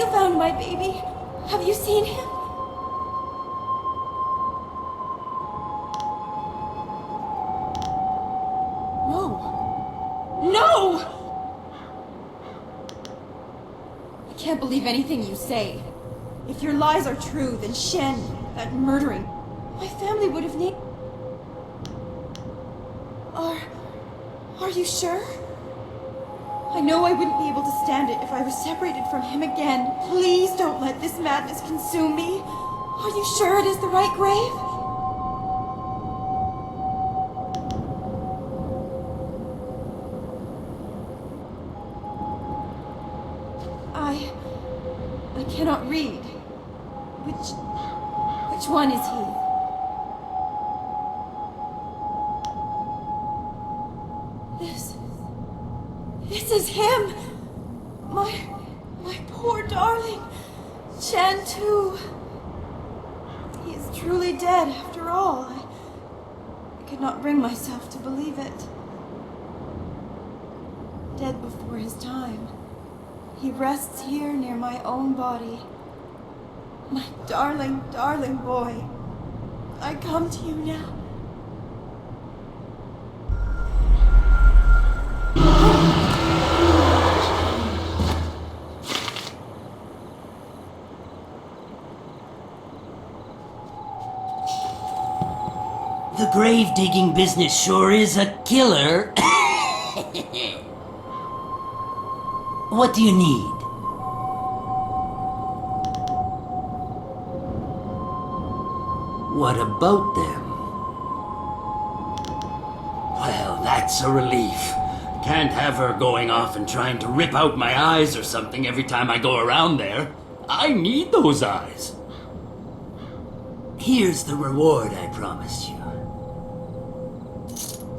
you found my baby. Have you seen him? No. No! I can't believe anything you say. If your lies are true, then Shen, that murdering, my family would have named... Are you sure? I know I wouldn't be able to stand it if I was separated from him again. Please don't let this madness consume me. Are you sure it is the right grave? I cannot read. Which one is he? This is him! My poor darling! Shen, too. He is truly dead after all. I could not bring myself to believe it. Dead before his time. He rests here near my own body. My darling, darling boy. I come to you now. The grave-digging business sure is a killer. What do you need? What about them? Well, that's a relief. Can't have her going off and trying to rip out my eyes or something every time I go around there. I need those eyes. Here's the reward I promised you.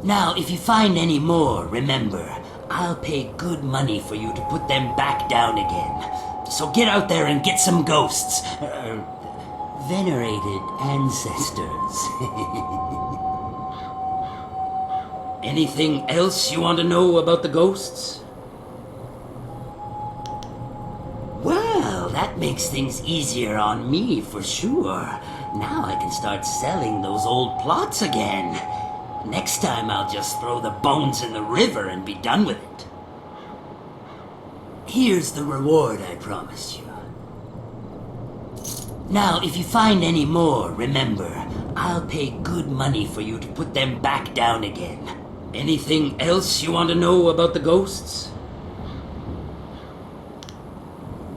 Now, if you find any more, remember, I'll pay good money for you to put them back down again. So get out there and get some ghosts. Venerated ancestors. Anything else you want to know about the ghosts? Well, that makes things easier on me for sure. Now I can start selling those old plots again. Next time I'll just throw the bones in the river and be done with it. Here's the reward I promised you. Now, if you find any more, remember, I'll pay good money for you to put them back down again. Anything else you want to know about the ghosts?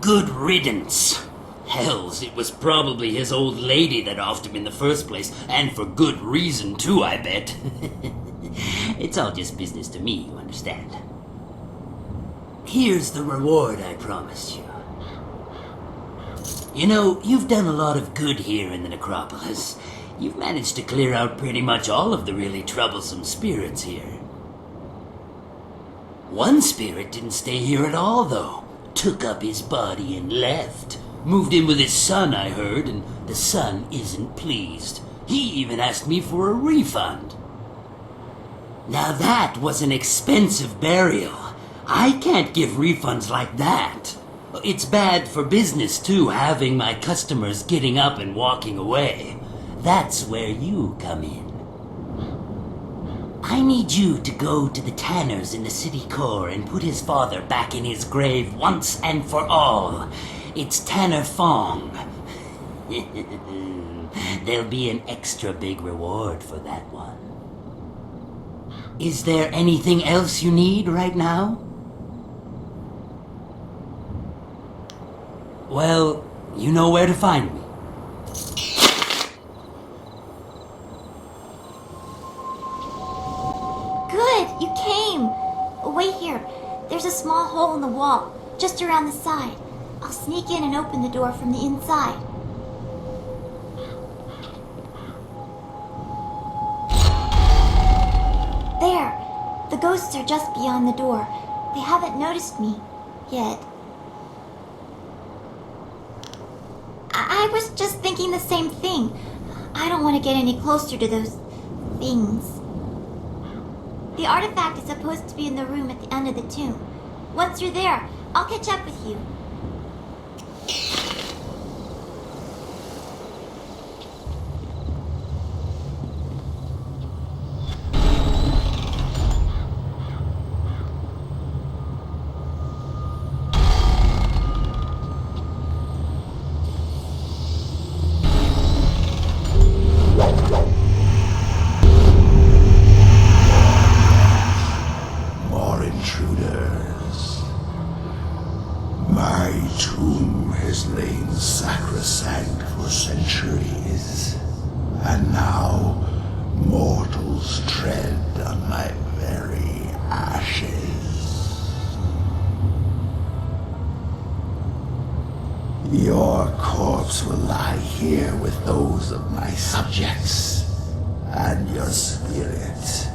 Good riddance. Hells, it was probably his old lady that offed him in the first place, and for good reason too, I bet. It's all just business to me, you understand. Here's the reward I promised you. You know, you've done a lot of good here in the necropolis. You've managed to clear out pretty much all of the really troublesome spirits here. One spirit didn't stay here at all, though. Took up his body and left. Moved in with his son, I heard, and the son isn't pleased. He even asked me for a refund. Now that was an expensive burial. I can't give refunds like that. It's bad for business, too, having my customers getting up and walking away. That's where you come in. I need you to go to the Tanners in the city core and put his father back in his grave once and for all. It's Tanner Fong. There'll be an extra big reward for that one. Is there anything else you need right now? Well, you know where to find me. Good, you came. Wait here. There's a small hole in the wall, just around the side. I'll sneak in and open the door from the inside. There. The ghosts are just beyond the door. They haven't noticed me yet. I was just thinking the same thing. I don't want to get any closer to those things. The artifact is supposed to be in the room at the end of the tomb. Once you're there, I'll catch up with you. tomb has lain sacrosanct for centuries, and now mortals tread on my very ashes. Your corpse will lie here with those of my subjects, and your spirit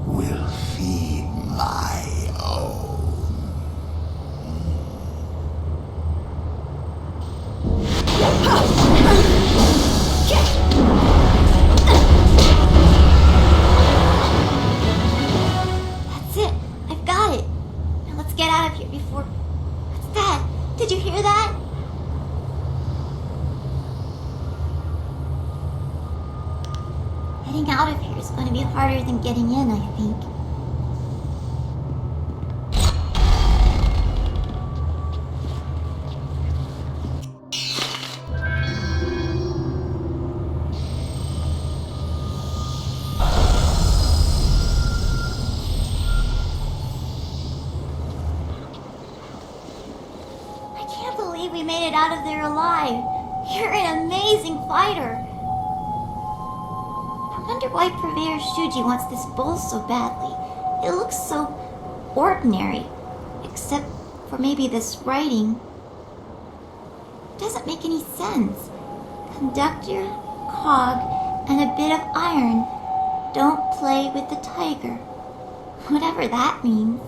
will feed my own. That's it. I've got it. Now let's get out of here before... What's that? Did you hear that? Getting out of here is going to be harder than getting in, I think. I can't believe we made it out of there alive. You're an amazing fighter. I wonder why Purveyor Shuji wants this bowl so badly. It looks so ordinary, except for maybe this writing. It doesn't make any sense. Conductor, cog, and a bit of iron. Don't play with the tiger. Whatever that means.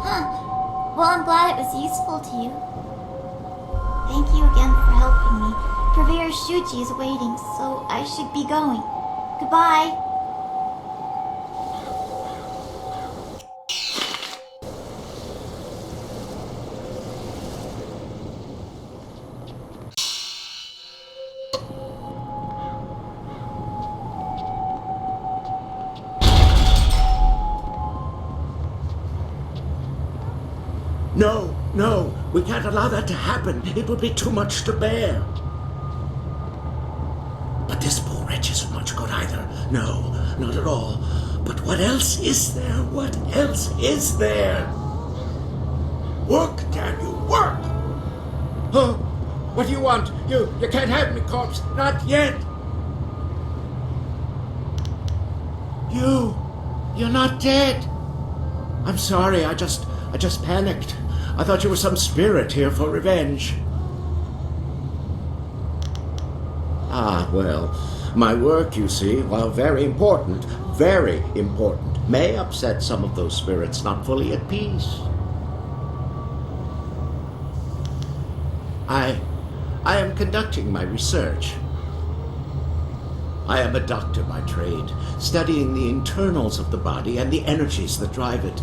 Huh. Well, I'm glad it was useful to you. Thank you again for helping me. Purveyor Shuji is waiting, so I should be going. Goodbye. No, we can't allow that to happen. It would be too much to bear. But this poor wretch isn't much good either. No, not at all. But what else is there? What else is there? Work, damn you, work! Oh, what do you want? You can't have me, corpse. Not yet. You're not dead. I'm sorry, I just panicked. I thought you were some spirit here for revenge. Ah, well, my work, you see, while very important, may upset some of those spirits not fully at peace. I am conducting my research. I am a doctor by trade, studying the internals of the body and the energies that drive it.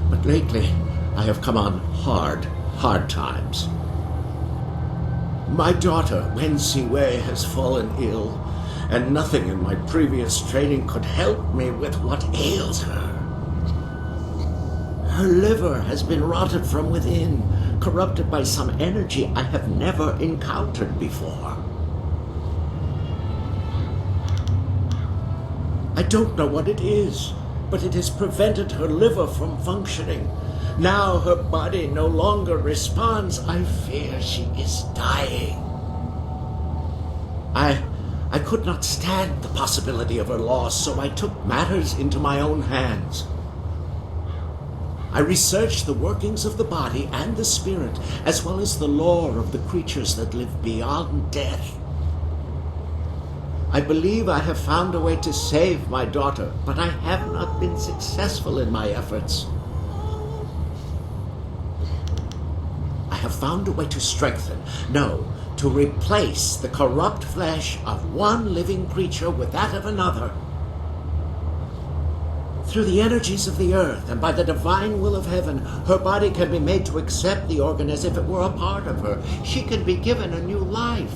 But lately, I have come on hard times. My daughter, Wen Siwei, has fallen ill, and nothing in my previous training could help me with what ails her. Her liver has been rotted from within, corrupted by some energy I have never encountered before. I don't know what it is, but it has prevented her liver from functioning. Now her body no longer responds. I fear she is dying. I could not stand the possibility of her loss, so I took matters into my own hands. I researched the workings of the body and the spirit, as well as the lore of the creatures that live beyond death. I believe I have found a way to save my daughter, but I have not been successful in my efforts. I have found a way to strengthen, no, to replace the corrupt flesh of one living creature with that of another. Through the energies of the earth and by the divine will of heaven, her body can be made to accept the organ as if it were a part of her. She can be given a new life.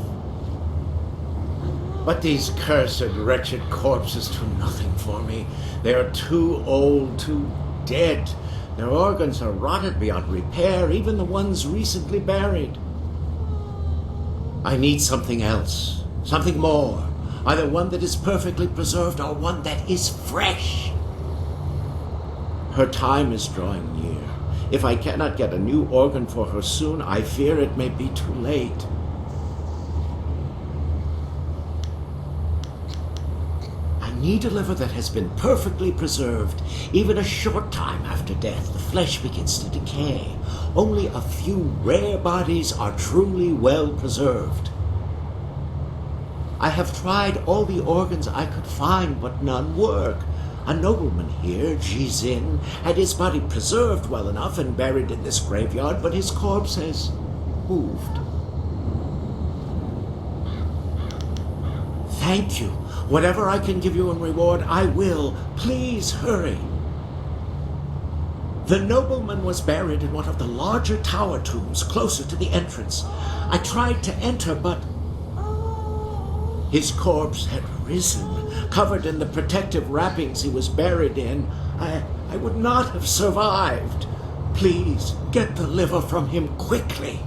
But these cursed, wretched corpses do nothing for me. They are too old, too dead. Their organs are rotted beyond repair, even the ones recently buried. I need something else, something more. Either one that is perfectly preserved or one that is fresh. Her time is drawing near. If I cannot get a new organ for her soon, I fear it may be too late. I need a liver that has been perfectly preserved. Even a short time after death, the flesh begins to decay. Only a few rare bodies are truly well preserved. I have tried all the organs I could find, but none work. A nobleman here, Jizin, had his body preserved well enough and buried in this graveyard, but his corpse has moved. Thank you. Whatever I can give you in reward, I will. Please hurry. The nobleman was buried in one of the larger tower tombs closer to the entrance. I tried to enter, but his corpse had risen, covered in the protective wrappings he was buried in. I would not have survived. Please, get the liver from him quickly.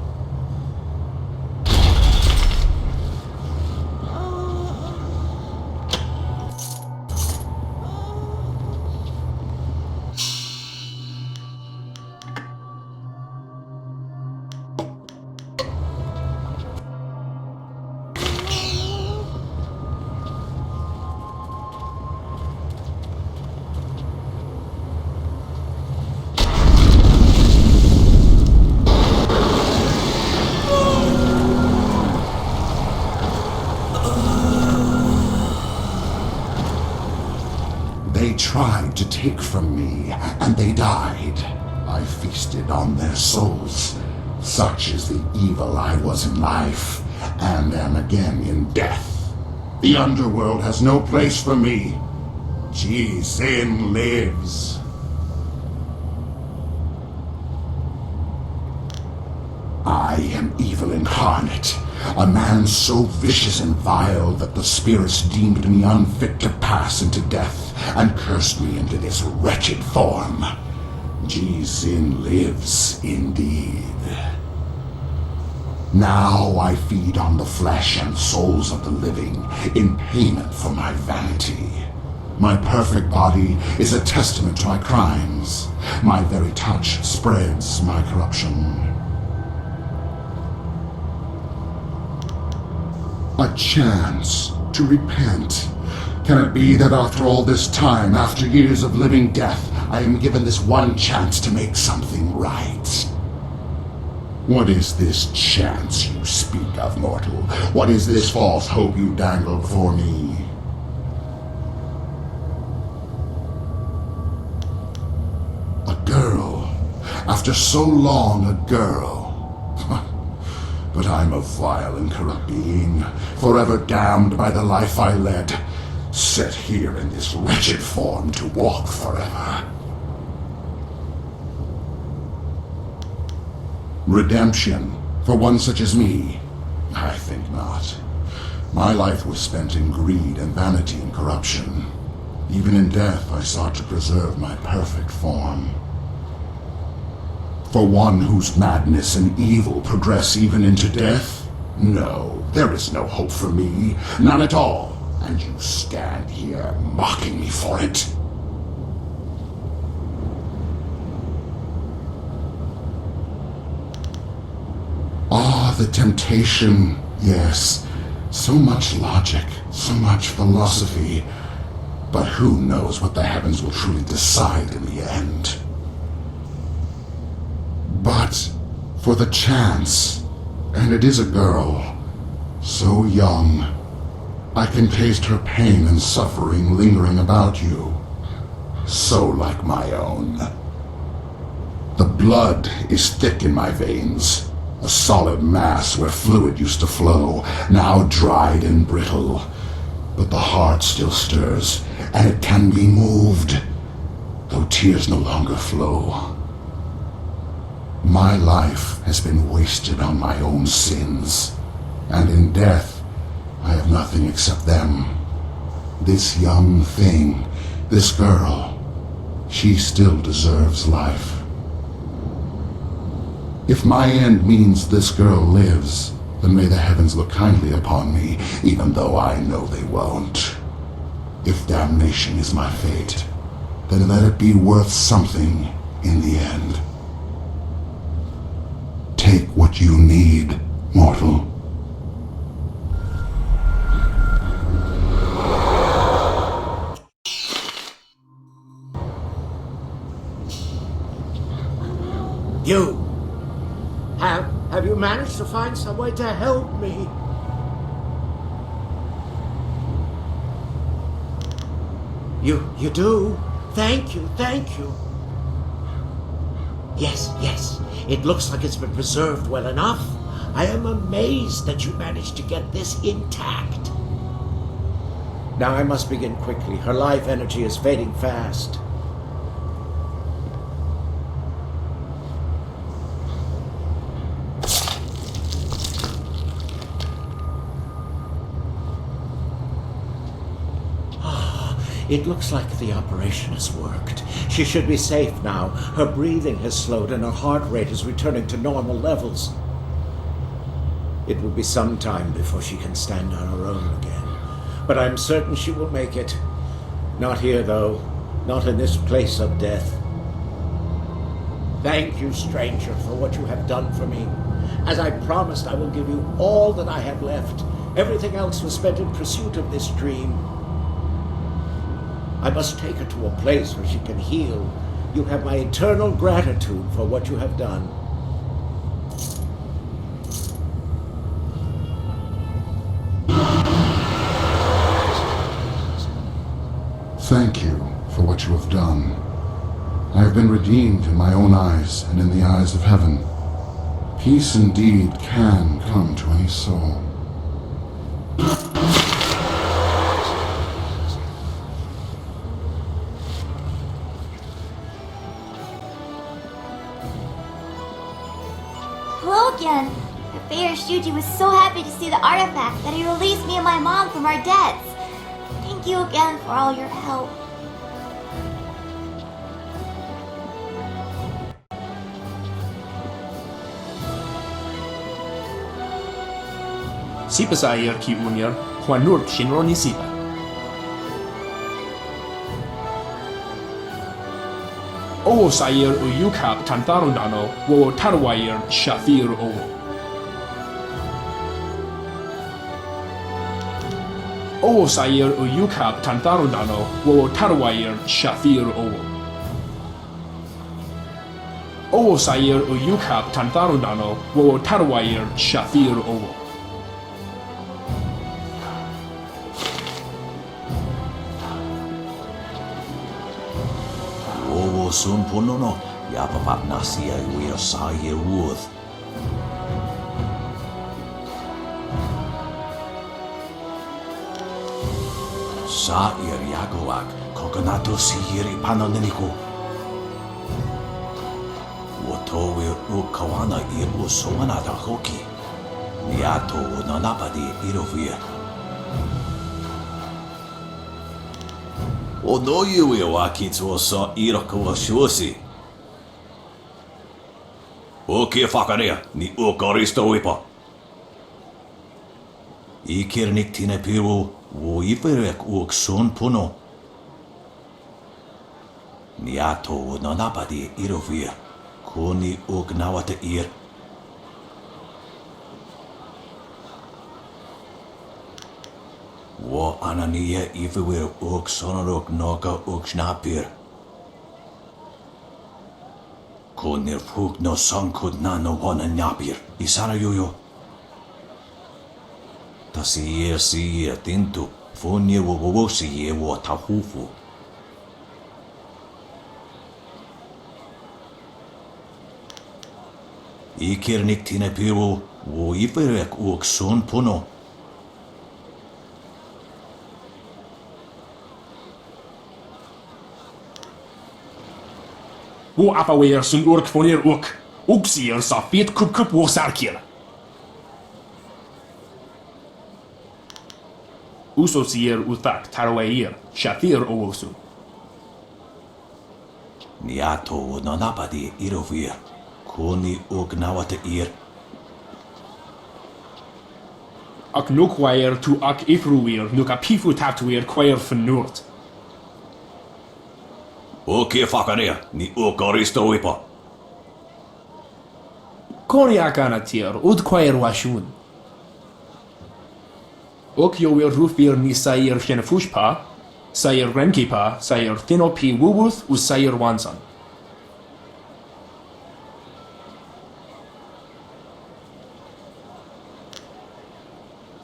They tried to take from me, and they died. I feasted on their souls. Such is the evil I was in life, and am again in death. The underworld has no place for me. Jizin lives. I am evil incarnate, a man so vicious and vile that the spirits deemed me unfit to pass into death and cursed me into this wretched form. Jizin lives indeed. Now I feed on the flesh and souls of the living in payment for my vanity. My perfect body is a testament to my crimes. My very touch spreads my corruption. A chance to repent. Can it be that after all this time, after years of living death, I am given this one chance to make something right? What is this chance you speak of, mortal? What is this false hope you dangle before me? A girl. After so long, a girl. But I'm a vile and corrupt being, forever damned by the life I led, set here in this wretched form to walk forever. Redemption, for one such as me? I think not. My life was spent in greed and vanity and corruption. Even in death, I sought to preserve my perfect form. For one whose madness and evil progress even into death? No, there is no hope for me. None at all. And you stand here mocking me for it. Ah, the temptation. Yes. So much logic, so much philosophy. But who knows what the heavens will truly decide in the end? But for the chance, and it is a girl, so young, I can taste her pain and suffering lingering about you, so like my own. The blood is thick in my veins, a solid mass where fluid used to flow, now dried and brittle. But the heart still stirs, and it can be moved, though tears no longer flow. My life has been wasted on my own sins, and in death, I have nothing except them. This young thing, this girl, she still deserves life. If my end means this girl lives, then may the heavens look kindly upon me, even though I know they won't. If damnation is my fate, then let it be worth something in the end. take what you need, mortal. You! Have you managed to find some way to help me? You do? Thank you. Yes. It looks like it's been preserved well enough. I am amazed that you managed to get this intact. Now I must begin quickly. Her life energy is fading fast. It looks like the operation has worked. She should be safe now. Her breathing has slowed and her heart rate is returning to normal levels. It will be some time before she can stand on her own again. But I'm certain she will make it. Not here, though. Not in this place of death. Thank you, stranger, for what you have done for me. As I promised, I will give you all that I have left. Everything else was spent in pursuit of this dream. I must take her to a place where she can heal. You have my eternal gratitude for what you have done. Thank you for what you have done. I have been redeemed in my own eyes and in the eyes of heaven. Peace indeed can come to any soul. Hello again. Mayor Shuji was so happy to see the artifact that he released me and my mom from our debts. Thank you again for all your help. Sipa sa ayer ki unyer, Juan Nur Shinro ni Sipa. Owo sa ayer u yukap tantarun dano, wo tarwayer shafir owo. Owo sa ayer u yukap tantarun dano, wo tarwayer shafir owo. Owo sa ayer u yukap tantarun dano, wo tarwayer shafir owo. Sun punono, yapapat nasi ay wir sa ye wuth. Sa ir yagoak, kokonato si iri panoneniko. Woto wir u kawana ir u somanata hoki. Niato u nanapadi irovir. O no yue wa kitsu sa iroko wa shusi. O ke whakarea ni o karisto wipa. I kirnik tine piru o iperek o kson puno. Ni ato o nanapadi irovir. Kuni o gnawate ir. Wo anania everywhere ook sonorok noka ook snapir. Konir fuk no sankud nano wana nyapir. Isara yoyo. Tasi si tintu. Fonye wo si wo tahufu. Ikirnik tine piru wo iferek ook son puno. Wo apaweer sun urk fonir ook. Oksier sa fit kup wo sarkier. Uso sier utak tarwair, shatir owosu. Niato o nanapadi irovir. Koni ook nawate ir. Ak nukwair tu ak ifruir nuka pifu tatuir kwair fenurt. O ke whakarea ni o karisto wipa. Koriakana tir udquair washun. Ok yo will rufir ni sair shenefushpa, sair renkipa, sair thinopi wuwuth us sair wansan.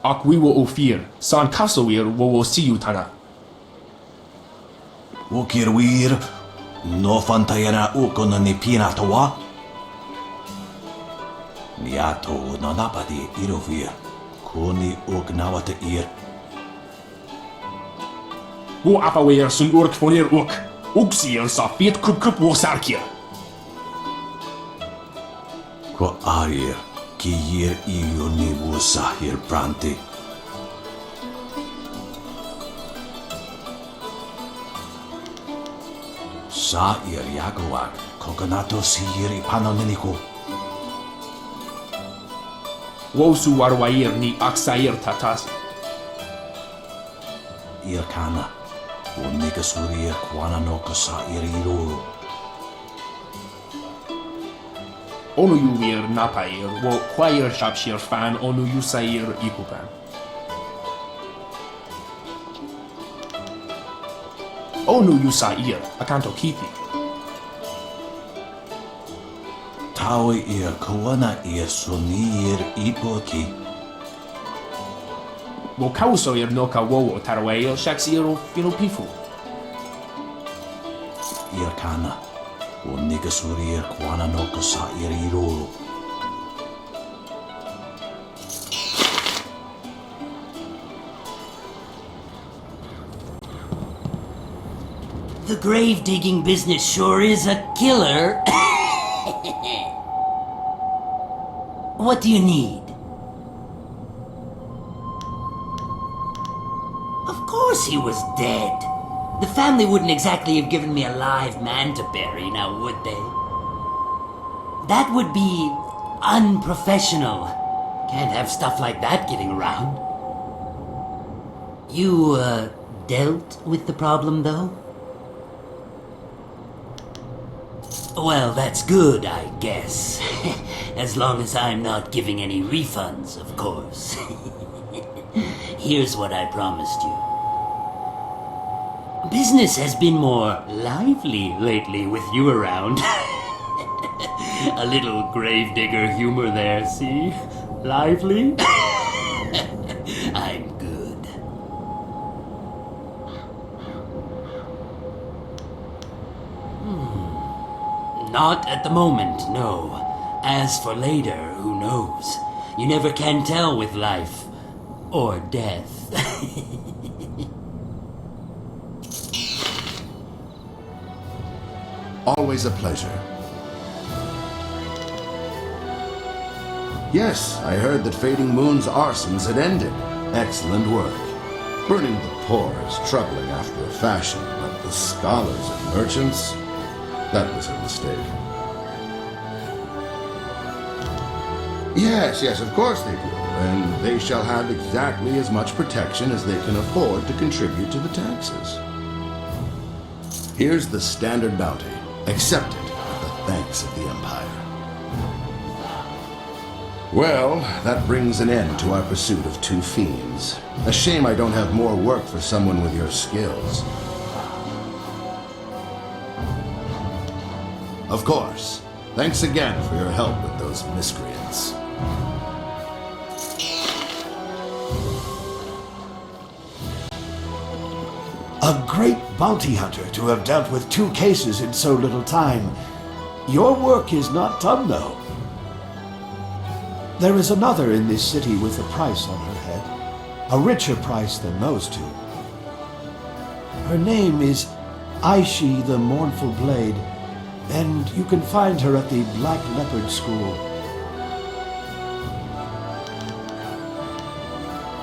Ak we will ofir, san kasowir wo see you tana. Ukirwir, no fantayana ukon ni pinatawa. Niato no napadi irovir, kuni uknawata ir. Wo apawir sun urk fonir uk, uksir sa fit kup wo sarkir. Ko arir, ki yir iyo ni wo sahir branti. Sa ir yagowak, kokonato sihir ipanoniniku. Wo su warwair ni aksair tatas. Ir kana, unika surir kwana no sa ir iluru. Onu yuir napair wo quair shapshir fan onu yusair ikupan. Onu yusair akanto kithi. Tawi ir kawana ir sunir ipoki. Wo kausoir noka wowo tarwair shaksiro finopifu. Ir kana, unika surir kwana no sa ir iluru. The grave digging business sure is a killer. What do you need? Of course he was dead. The family wouldn't exactly have given me a live man to bury, now would they? That would be unprofessional. Can't have stuff like that getting around. You, dealt with the problem, though? Well, that's good, I guess. As long as I'm not giving any refunds, of course. Here's what I promised you. Business has been more lively lately with you around. A little gravedigger humor there, see? Lively? I'm good. Not at the moment, no. As for later, who knows? You never can tell with life. Or death. Always a pleasure. Yes, I heard that Fading Moon's arsons had ended. Excellent work. Burning the poor is troubling after a fashion, but the scholars and merchants, that was a mistake. Yes, of course they do. And they shall have exactly as much protection as they can afford to contribute to the taxes. Here's the standard bounty. Accept it with the thanks of the Empire. Well, that brings an end to our pursuit of two fiends. A shame I don't have more work for someone with your skills. Of course. Thanks again for your help with those miscreants. A great bounty hunter to have dealt with two cases in so little time. Your work is not done, though. There is another in this city with a price on her head. A richer price than those two. Her name is Aishi the Mournful Blade, and you can find her at the Black Leopard School.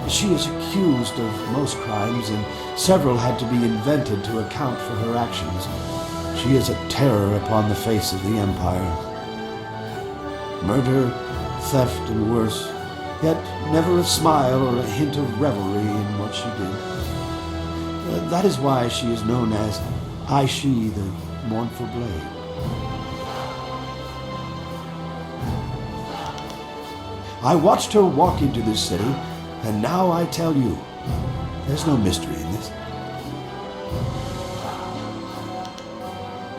She is accused of most crimes, and several had to be invented to account for her actions. She is a terror upon the face of the Empire. Murder, theft, and worse, yet never a smile or a hint of revelry in what she did. That is why she is known as Aishi the Mournful Blade. I watched her walk into this city, and now I tell you, there's no mystery in this.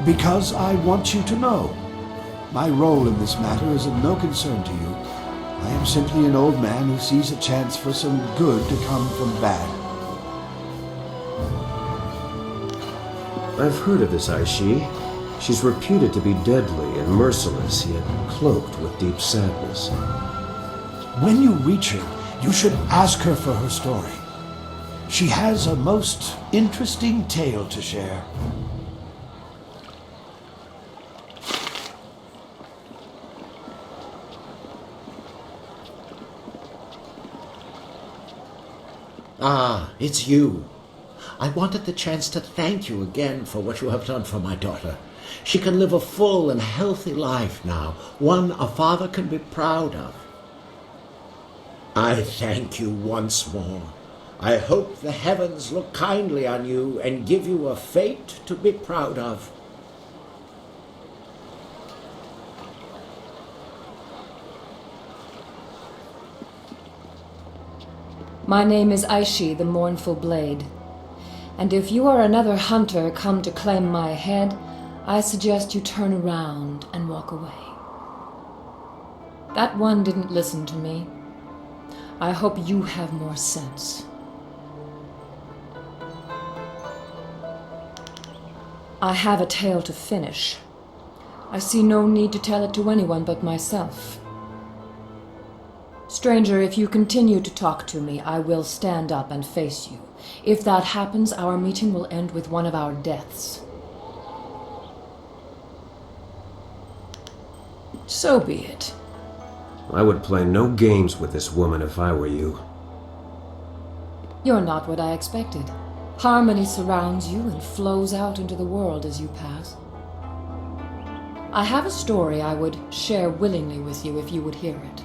Because I want you to know. My role in this matter is of no concern to you. I am simply an old man who sees a chance for some good to come from bad. I've heard of this Aishi. She's reputed to be deadly and merciless, yet cloaked with deep sadness. When you reach her, you should ask her for her story. She has a most interesting tale to share. Ah, it's you. I wanted the chance to thank you again for what you have done for my daughter. She can live a full and healthy life now, one a father can be proud of. I thank you once more. I hope the heavens look kindly on you and give you a fate to be proud of. My name is Aishi, the Mournful Blade. And if you are another hunter come to claim my head, I suggest you turn around and walk away. That one didn't listen to me. I hope you have more sense. I have a tale to finish. I see no need to tell it to anyone but myself. Stranger, if you continue to talk to me, I will stand up and face you. If that happens, our meeting will end with one of our deaths. So be it. I would play no games with this woman if I were you. You're not what I expected. Harmony surrounds you and flows out into the world as you pass. I have a story I would share willingly with you if you would hear it.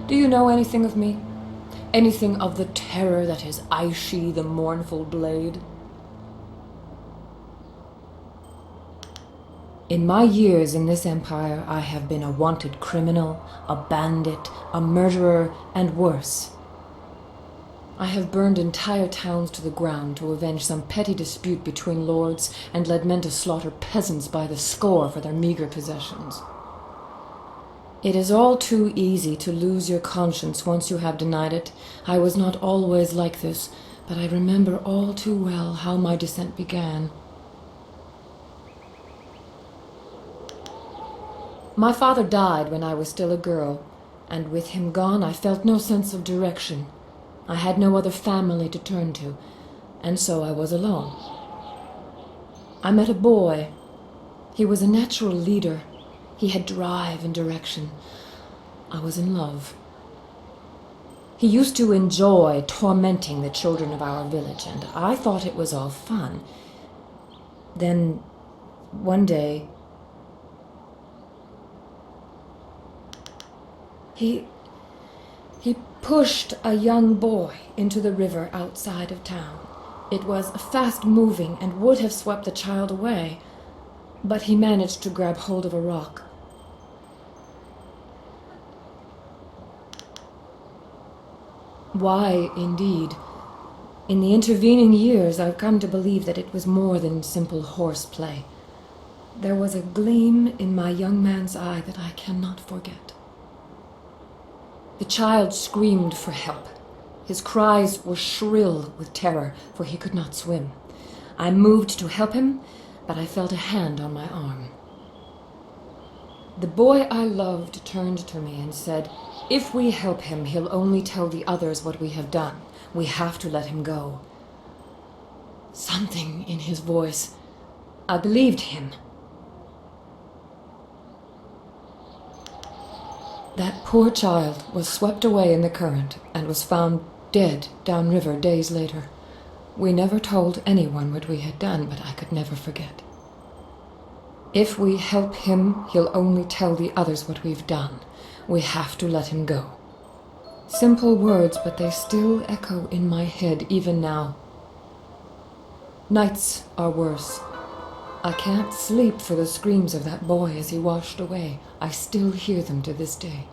Do you know anything of me? Anything of the terror that is Aishi, the Mournful Blade? In my years in this empire, I have been a wanted criminal, a bandit, a murderer, and worse. I have burned entire towns to the ground to avenge some petty dispute between lords and led men to slaughter peasants by the score for their meager possessions. It is all too easy to lose your conscience once you have denied it. I was not always like this, but I remember all too well how my descent began. My father died when I was still a girl, and with him gone I felt no sense of direction. I had no other family to turn to, and so I was alone. I met a boy. He was a natural leader. He had drive and direction. I was in love. He used to enjoy tormenting the children of our village, and I thought it was all fun. Then, one day, he pushed a young boy into the river outside of town. It was fast-moving and would have swept the child away, but he managed to grab hold of a rock. Why, indeed. In the intervening years, I've come to believe that it was more than simple horseplay. There was a gleam in my young man's eye that I cannot forget. The child screamed for help. His cries were shrill with terror, for he could not swim. I moved to help him, but I felt a hand on my arm. The boy I loved turned to me and said, "If we help him, he'll only tell the others what we have done. We have to let him go." Something in his voice. I believed him. That poor child was swept away in the current and was found dead downriver days later. We never told anyone what we had done, but I could never forget. If we help him, he'll only tell the others what we've done. We have to let him go. Simple words, but they still echo in my head even now. Nights are worse. I can't sleep for the screams of that boy as he washed away. I still hear them to this day.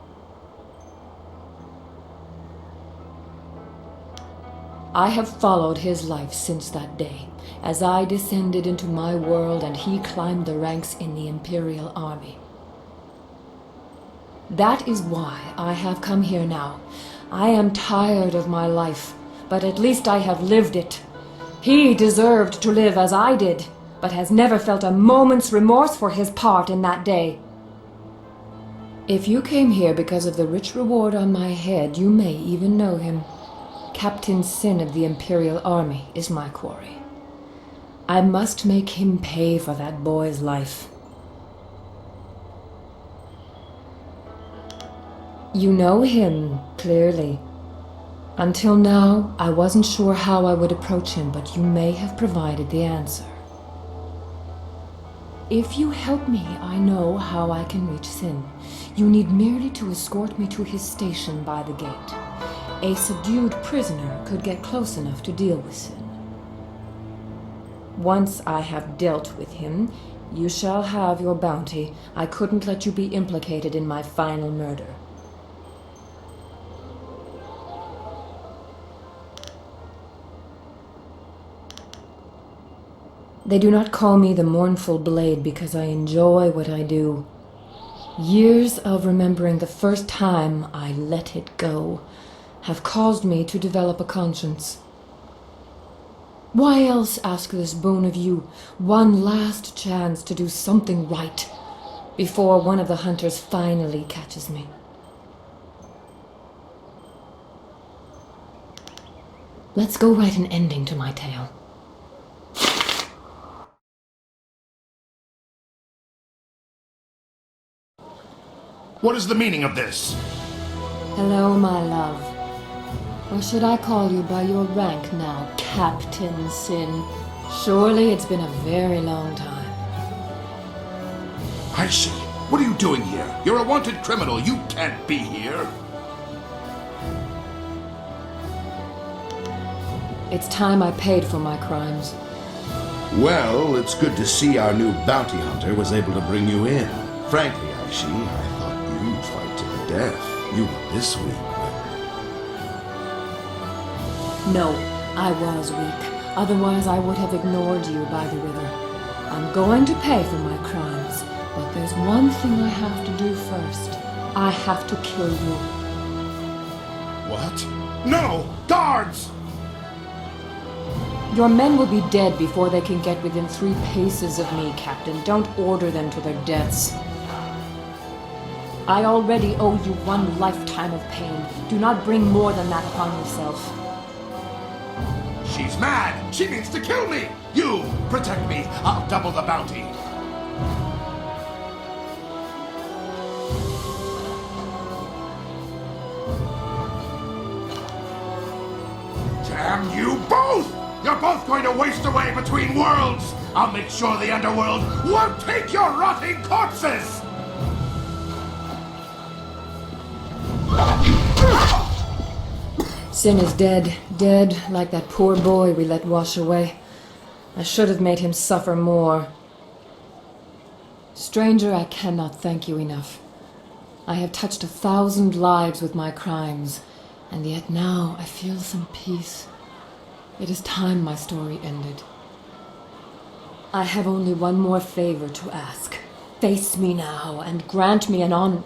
I have followed his life since that day, as I descended into my world and he climbed the ranks in the Imperial Army. That is why I have come here now. I am tired of my life, but at least I have lived it. He deserved to live as I did, but has never felt a moment's remorse for his part in that day. If you came here because of the rich reward on my head, you may even know him. Captain Sin of the Imperial Army is my quarry. I must make him pay for that boy's life. You know him, clearly. Until now, I wasn't sure how I would approach him, but you may have provided the answer. If you help me, I know how I can reach Sin. You need merely to escort me to his station by the gate. A subdued prisoner could get close enough to deal with Sin. Once I have dealt with him, you shall have your bounty. I couldn't let you be implicated in my final murder. They do not call me the Mournful Blade because I enjoy what I do. Years of remembering the first time I let it go have caused me to develop a conscience. Why else ask this boon of you? One last chance to do something right before one of the hunters finally catches me. Let's go write an ending to my tale. What is the meaning of this? Hello, my love. Or should I call you by your rank now, Captain Sin? Surely it's been a very long time. Aishi, what are you doing here? You're a wanted criminal. You can't be here. It's time I paid for my crimes. Well, it's good to see our new bounty hunter was able to bring you in. Frankly, Aishi, I thought you'd fight to the death. You were this weak, No, I was weak. Otherwise, I would have ignored you by the river. I'm going to pay for my crimes, but there's one thing I have to do first. I have to kill you. What? No! Guards! Your men will be dead before they can get within 3 paces of me, Captain. Don't order them to their deaths. I already owe you 1 lifetime of pain. Do not bring more than that upon yourself. She's mad! She means to kill me! You protect me! I'll double the bounty! Damn you both! You're both going to waste away between worlds! I'll make sure the underworld won't take your rotting corpses! Sin is dead. Dead like that poor boy we let wash away. I should have made him suffer more. Stranger, I cannot thank you enough. I have touched 1,000 lives with my crimes, and yet now I feel some peace. It is time my story ended. I have only one more favor to ask. Face me now and grant me an honor.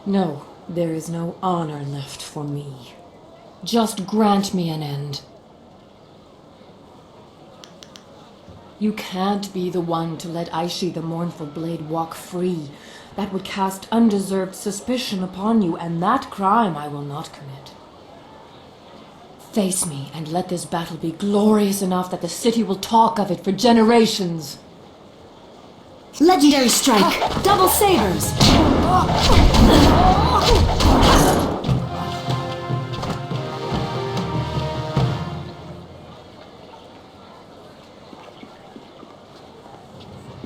No, there is no honor left for me. Just grant me an end. You can't be the one to let Aishi the Mournful Blade walk free. That would cast undeserved suspicion upon you, and that crime I will not commit. Face me, and let this battle be glorious enough that the city will talk of it for generations. Legendary strike! Double sabers!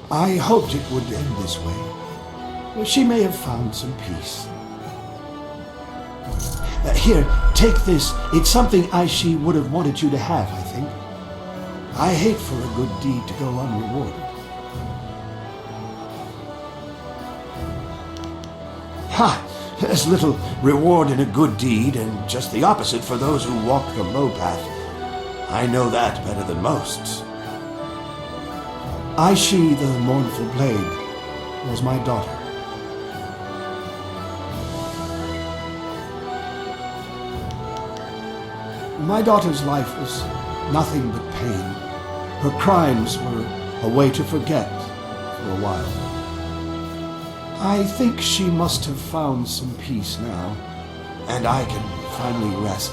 I hoped it would end this way. She may have found some peace. Here, take this. It's something Aishi would have wanted you to have, I think. I hate for a good deed to go unrewarded. Ha! There's little reward in a good deed, and just the opposite for those who walk the low path. I know that better than most. Aishi, the Mournful Blade, was my daughter. My daughter's life was nothing but pain. Her crimes were a way to forget for a while. I think she must have found some peace now, and I can finally rest.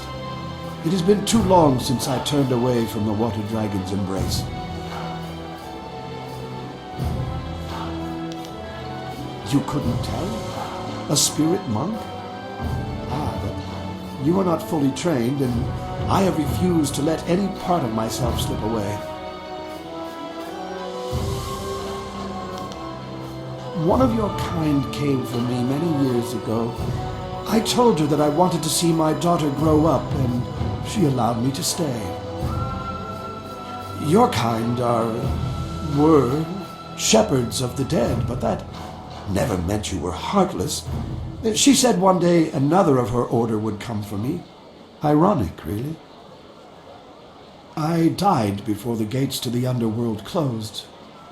It has been too long since I turned away from the Water Dragon's embrace. You couldn't tell? A spirit monk? Ah, but you are not fully trained, and I have refused to let any part of myself slip away. One of your kind came for me many years ago. I told her that I wanted to see my daughter grow up, and she allowed me to stay. Your kind were shepherds of the dead, but that never meant you were heartless. She said one day another of her order would come for me. Ironic, really. I died before the gates to the underworld closed,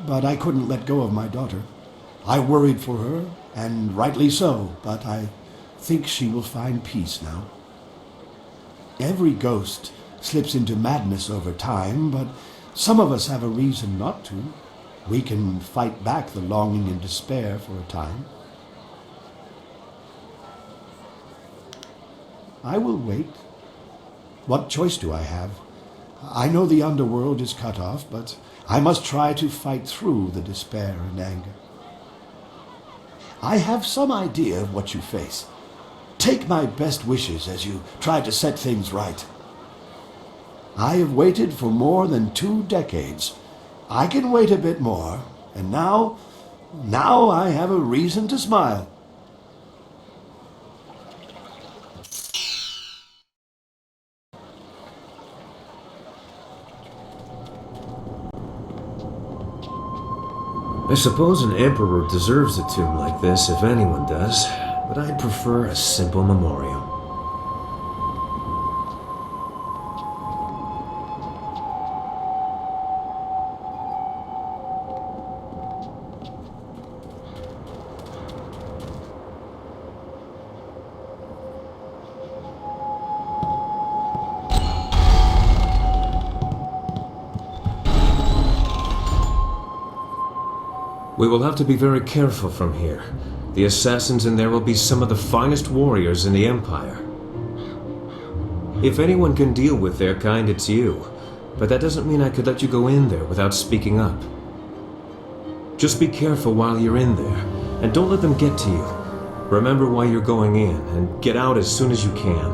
but I couldn't let go of my daughter. I worried for her, and rightly so, but I think she will find peace now. Every ghost slips into madness over time, but some of us have a reason not to. We can fight back the longing and despair for a time. I will wait. What choice do I have? I know the underworld is cut off, but I must try to fight through the despair and anger. I have some idea of what you face. Take my best wishes as you try to set things right. I have waited for more than 2 decades. I can wait a bit more, and now I have a reason to smile. I suppose an emperor deserves a tomb like this, if anyone does, but I'd prefer a simple memorial. We will have to be very careful from here. The assassins in there will be some of the finest warriors in the Empire. If anyone can deal with their kind, it's you. But that doesn't mean I could let you go in there without speaking up. Just be careful while you're in there, and don't let them get to you. Remember why you're going in, and get out as soon as you can.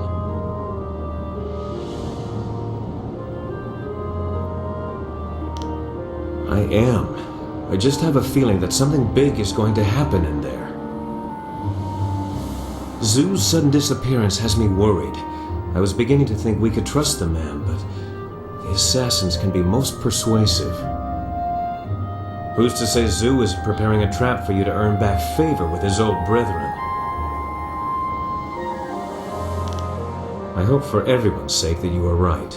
I am. I just have a feeling that something big is going to happen in there. Zhu's sudden disappearance has me worried. I was beginning to think we could trust the man, but the assassins can be most persuasive. Who's to say Zhu isn't preparing a trap for you to earn back favor with his old brethren? I hope for everyone's sake that you are right.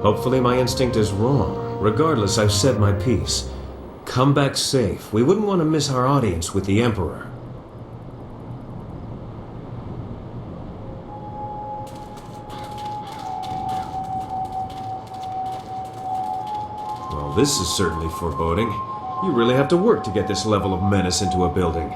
Hopefully my instinct is wrong. Regardless, I've said my piece. Come back safe. We wouldn't want to miss our audience with the Emperor. Well, this is certainly foreboding. You really have to work to get this level of menace into a building.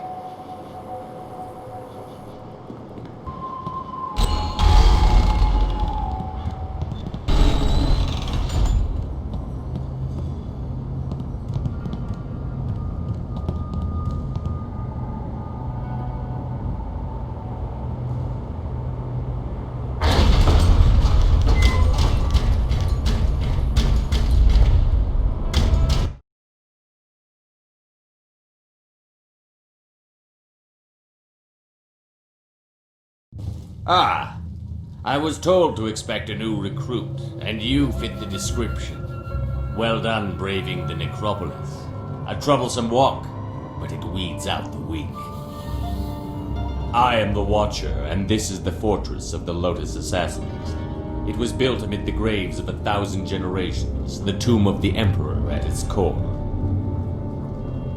Ah, I was told to expect a new recruit, and you fit the description. Well done braving the necropolis. A troublesome walk, but it weeds out the weak. I am the Watcher, and this is the fortress of the Lotus Assassins. It was built amid the graves of 1,000 generations, the tomb of the Emperor at its core.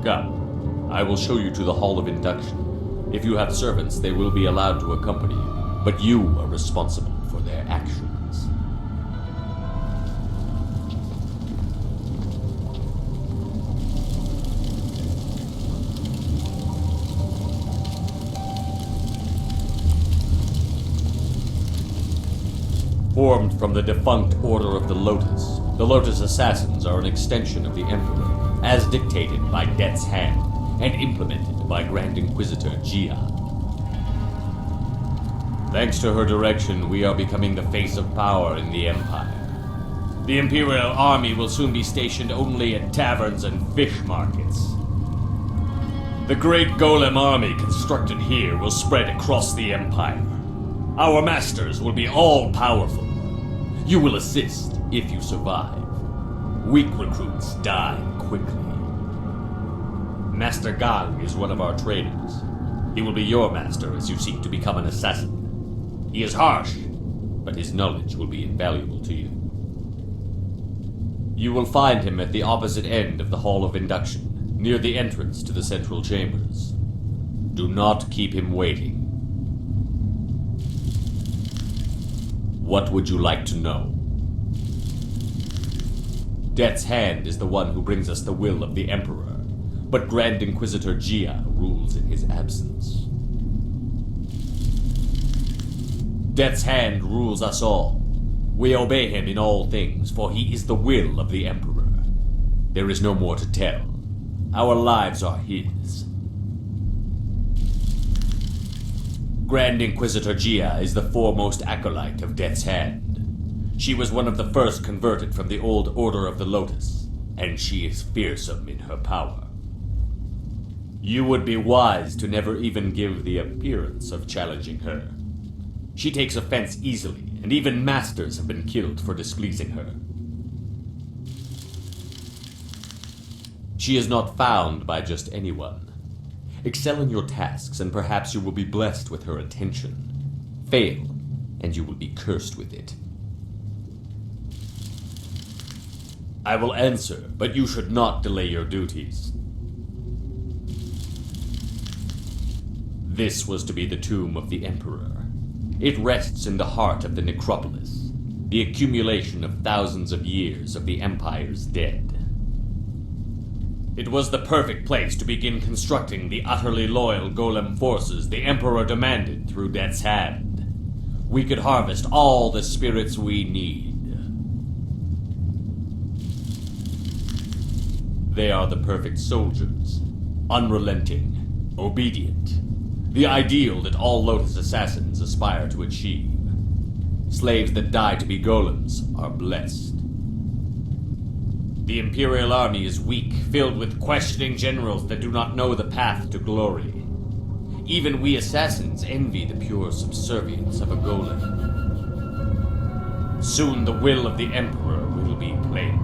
Come, I will show you to the Hall of Induction. If you have servants, they will be allowed to accompany you, but you are responsible for their actions. Formed from the defunct Order of the Lotus Assassins are an extension of the Emperor, as dictated by Death's Hand, and implemented by Grand Inquisitor Gia. Thanks to her direction, we are becoming the face of power in the Empire. The Imperial Army will soon be stationed only at taverns and fish markets. The great Golem army constructed here will spread across the Empire. Our masters will be all-powerful. You will assist if you survive. Weak recruits die quickly. Master Gang is one of our trainers. He will be your master as you seek to become an assassin. He is harsh, but his knowledge will be invaluable to you. You will find him at the opposite end of the Hall of Induction, near the entrance to the central chambers. Do not keep him waiting. What would you like to know? Death's Hand is the one who brings us the will of the Emperor, but Grand Inquisitor Gia rules in his absence. Death's Hand rules us all. We obey him in all things, for he is the will of the Emperor. There is no more to tell. Our lives are his. Grand Inquisitor Gia is the foremost acolyte of Death's Hand. She was one of the first converted from the old Order of the Lotus, and she is fearsome in her power. You would be wise to never even give the appearance of challenging her. She takes offense easily, and even masters have been killed for displeasing her. She is not found by just anyone. Excel in your tasks, and perhaps you will be blessed with her attention. Fail, and you will be cursed with it. I will answer, but you should not delay your duties. This was to be the tomb of the Emperor. It rests in the heart of the necropolis, the accumulation of thousands of years of the Empire's dead. It was the perfect place to begin constructing the utterly loyal Golem forces the Emperor demanded through Death's Hand. We could harvest all the spirits we need. They are the perfect soldiers, unrelenting, obedient, the ideal that all Lotus assassins aspire to achieve. Slaves that die to be golems are blessed. The Imperial Army is weak, filled with questioning generals that do not know the path to glory. Even we assassins envy the pure subservience of a golem. Soon the will of the Emperor will be plain,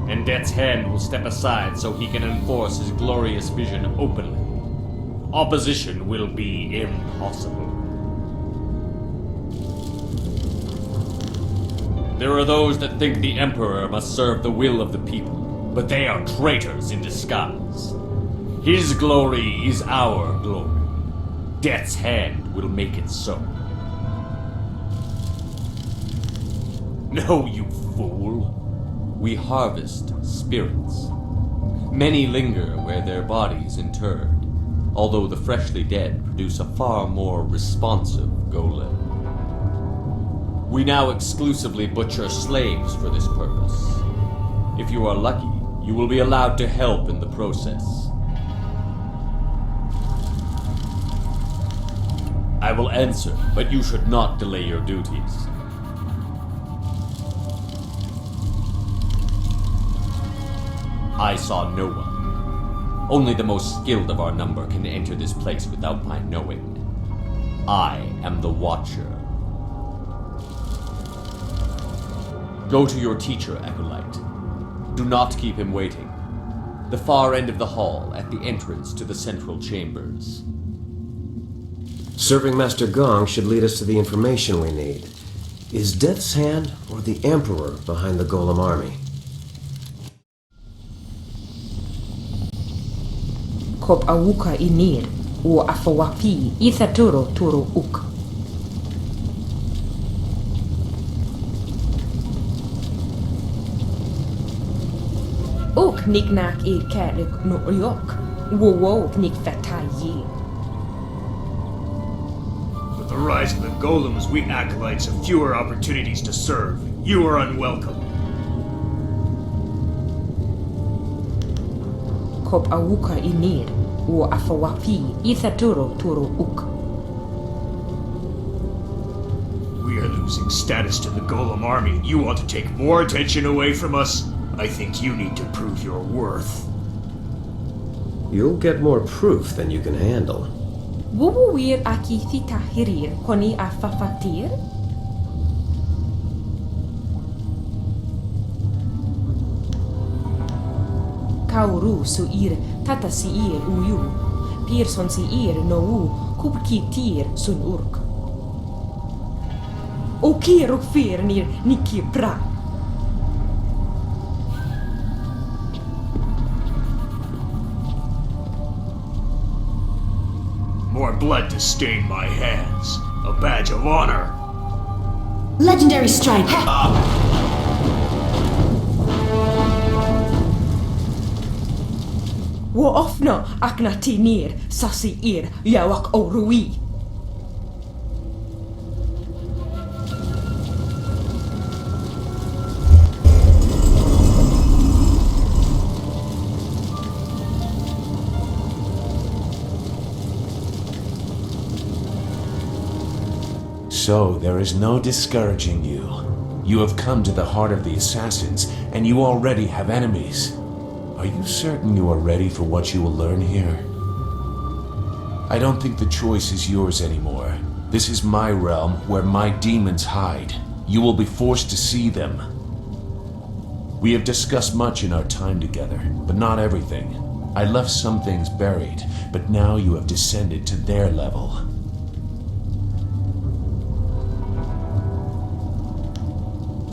and Death's Hand will step aside so he can enforce his glorious vision openly. Opposition will be impossible. There are those that think the Emperor must serve the will of the people, but they are traitors in disguise. His glory is our glory. Death's Hand will make it so. No, you fool. We harvest spirits. Many linger where their bodies interred, although the freshly dead produce a far more responsive golem. We now exclusively butcher slaves for this purpose. If you are lucky, you will be allowed to help in the process. I will answer, but you should not delay your duties. I saw no one. Only the most skilled of our number can enter this place without my knowing. I am the Watcher. Go to your teacher, Acolyte. Do not keep him waiting. The far end of the hall, at the entrance to the central chambers. Serving Master Gong should lead us to the information we need. Is Death's Hand or the Emperor behind the Golem army? Kop awuka inir, o afawapi ithaturo turu uk. Uk niknak I kärlek no yok, wo knik fatayi. With the rise of the golems, we acolytes have fewer opportunities to serve. You are unwelcome. Kop awuka inir, o afawapi ithaturo turu uk. We are losing status to the golem army. You want to take more attention away from us? I think you need to prove your worth. You'll get more proof than you can handle. Wuwuir aki thita hirir koni afafatir? Kauru suir tata siir uyu. Pearson siir no u kubki tir sun urk. O kiruk fir nir niki pra. More blood to stain my hands. A badge of honor. Legendary strike. Wo ofno aknati nir sasi ir yawak orui. So, there is no discouraging you. You have come to the heart of the assassins, and you already have enemies. Are you certain you are ready for what you will learn here? I don't think the choice is yours anymore. This is my realm, where my demons hide. You will be forced to see them. We have discussed much in our time together, but not everything. I left some things buried, but now you have descended to their level.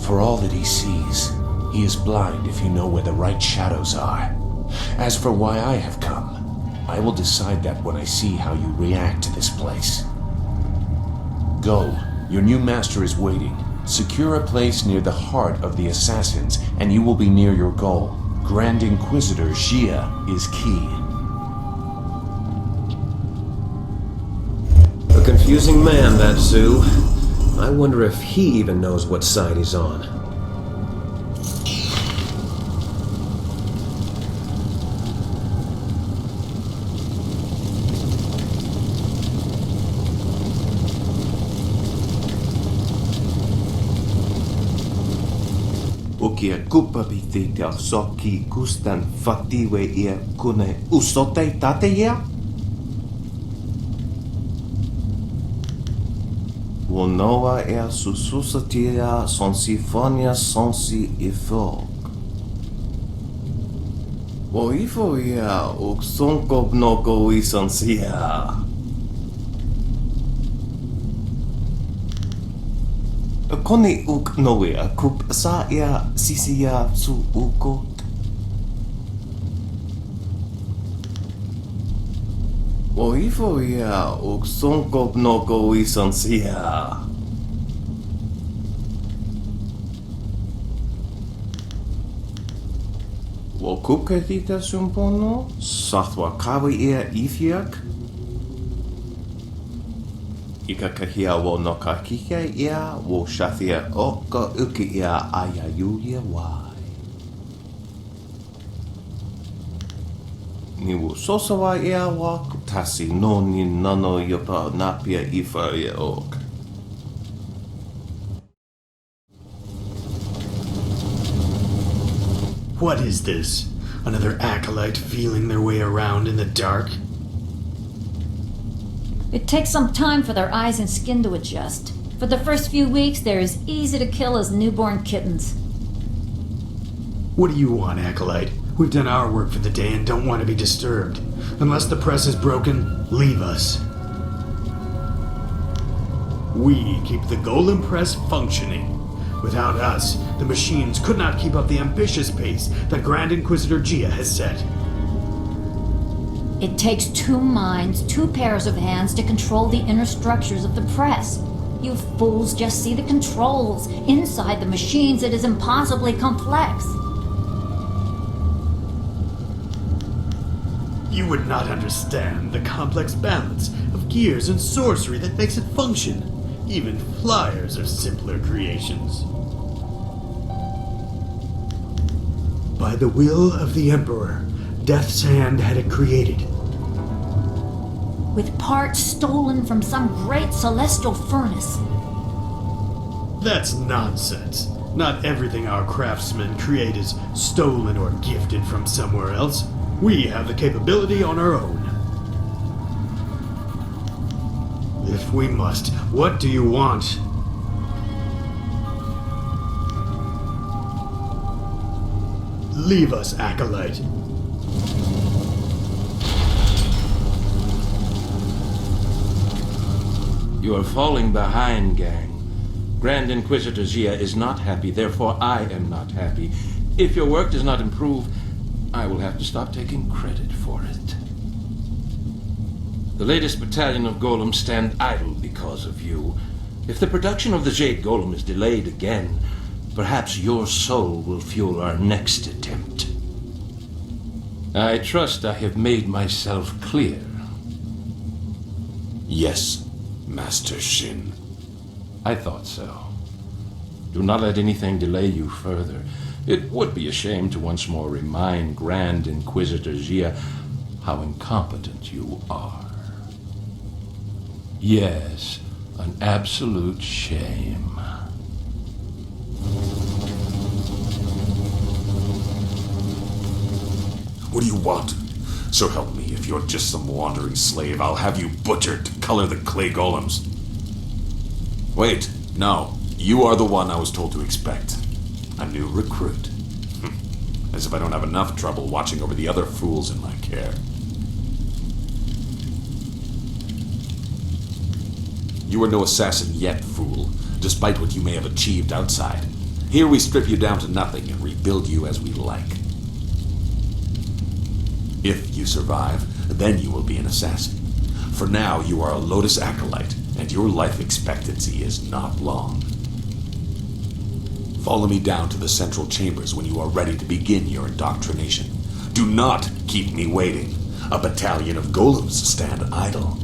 For all that he sees, he is blind if you know where the right shadows are. As for why I have come, I will decide that when I see how you react to this place. Go, your new master is waiting. Secure a place near the heart of the assassins, and you will be near your goal. Grand Inquisitor Xia is key. A confusing man, that Zhu. I wonder if he even knows what side he's on. Ukia kupapitita soki kustan fatiwe ia kune usote tateia? Wonoa ea sususatia sonsifonia sonsi ifog. Woifo ia uksonkop noko isonsia. Koni uk noea kup sa ia sisia su ukot. Woifo ia uksonkop noko isonsia. Wokuketita sumpono? Sathwa kawi ia ifiak? Ikakahia wo no kakike ia wo shathia oka uki ia ayayulia wai. Ni wo sosawa ia wa kutasi no ni nano yopa napia ifa ia ok. What is this? Another acolyte feeling their way around in the dark? It takes some time for their eyes and skin to adjust. For the first few weeks, they're as easy to kill as newborn kittens. What do you want, acolyte? We've done our work for the day and don't want to be disturbed. Unless the press is broken, leave us. We keep the Golem Press functioning. Without us, the machines could not keep up the ambitious pace that Grand Inquisitor Gia has set. It takes two minds, two pairs of hands to control the inner structures of the press. You fools just see the controls. Inside the machines, it is impossibly complex. You would not understand the complex balance of gears and sorcery that makes it function. Even flyers are simpler creations. By the will of the Emperor, Death's Hand had it created. With parts stolen from some great celestial furnace. That's nonsense. Not everything our craftsmen create is stolen or gifted from somewhere else. We have the capability on our own. If we must, what do you want? Leave us, Acolyte. You are falling behind, gang. Grand Inquisitor Gia is not happy, therefore I am not happy. If your work does not improve, I will have to stop taking credit for it. The latest battalion of golems stand idle because of you. If the production of the Jade Golem is delayed again, perhaps your soul will fuel our next attempt. I trust I have made myself clear. Yes, Master Shin. I thought so. Do not let anything delay you further. It would be a shame to once more remind Grand Inquisitor Gia how incompetent you are. Yes, an absolute shame. What do you want? So help me, if you're just some wandering slave, I'll have you butchered to color the clay golems. Wait, no. You are the one I was told to expect. A new recruit. As if I don't have enough trouble watching over the other fools in my care. You are no assassin yet, fool, despite what you may have achieved outside. Here we strip you down to nothing and rebuild you as we like. If you survive, then you will be an assassin. For now, you are a Lotus Acolyte, and your life expectancy is not long. Follow me down to the central chambers when you are ready to begin your indoctrination. Do not keep me waiting. A battalion of golems stand idle.